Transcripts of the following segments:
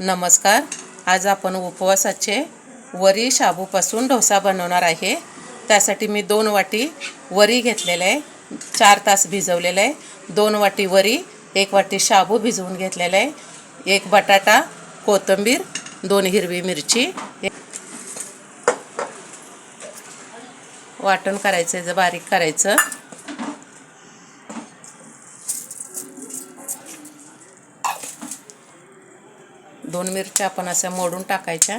नमस्कार. आज आपण उपवासाचे वरी शाबूपासून डोसा बनवणार आहे. त्यासाठी मी 2 वाटी वरी घेतलेले आहे, 4 तास भिजवलेले आहे. 2 वाटी वरी, 1 वाटी शाबू भिजवून घेतलेले आहे, 1 बटाटा, कोथिंबीर, 2 हिरवी मिरची. वाटण करायचं, जे बारीक करायचं. दोन मिरच्या आपण अशा मोडून टाकायच्या.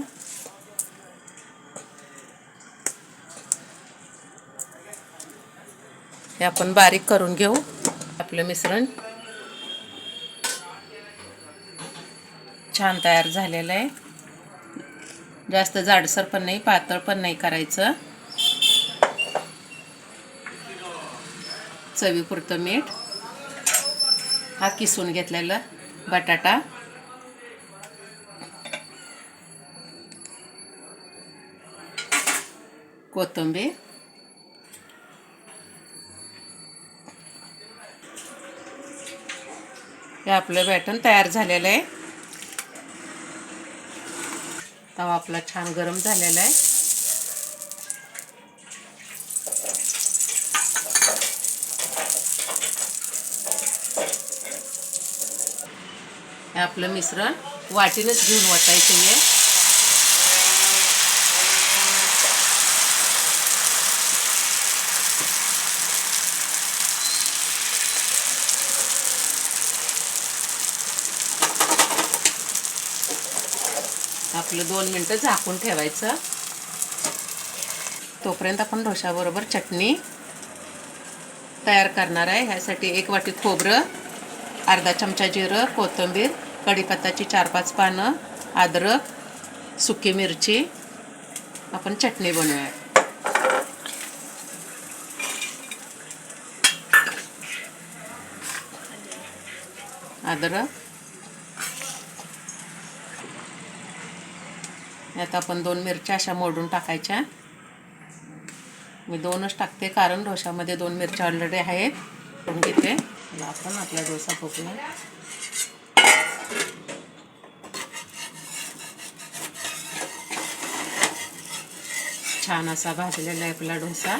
हे आपण बारीक करून घेऊ. आपलं मिश्रण छान तयार झालेलं आहे. जास्त जाडसर पण नाही, पातळ पण नाही करायचं. चवीपुरतं मीठ, हा किसून घेतलेला बटाटा, कोथिंबीर, हे आपलं बॅटर तयार झालेलं आहे. तवा आपला छान गरम झालेला आहे. हे आपलं मिश्रण वाटीनच घेऊन वाटायचं आहे. आपलं 2 मिनिटं झाकून ठेवायचं. तोपर्यंत आपण डोशाबरोबर चटणी तयार करणार आहे. ह्यासाठी 1 वाटी खोबरं, अर्धा चमचा जिरं, कोथिंबीर, कढीपत्त्याची 4-5 पानं, अद्रक, सुकी मिरची. आपण चटणी बनवूया. अद्रक, यात आपण 2 मिरच्या अशा मोडून टाकायच्या. मी 2च टाकते कारण डोशामध्ये 2 मिरच्या ऑलरेडी आहेत. करून घेते. आपण आपला डोसा फुकला. छान असा भाजलेला आहे आपला डोसा.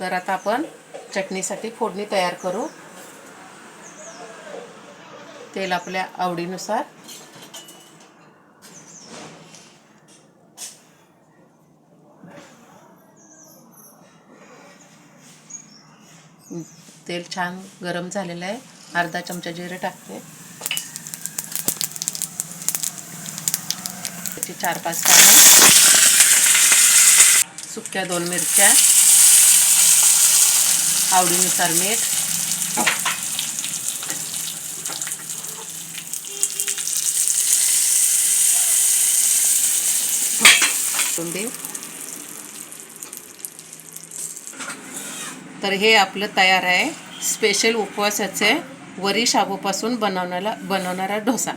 तर आता आपण चटणीसाठी फोडणी तयार करू. तेल आपल्या आवडीनुसार. तेल छान गरम झालेलं आहे. अर्धा चमचा जिरे टाकते. त्याची 4-5 पानं, सुक्या 2 मिरच्या, आवडीनुसार मीठ, कोथिंबीर. तर हे आपलं तयार आहे स्पेशल उपवासाचे वरी शाबूपासून बनवणारा डोसा.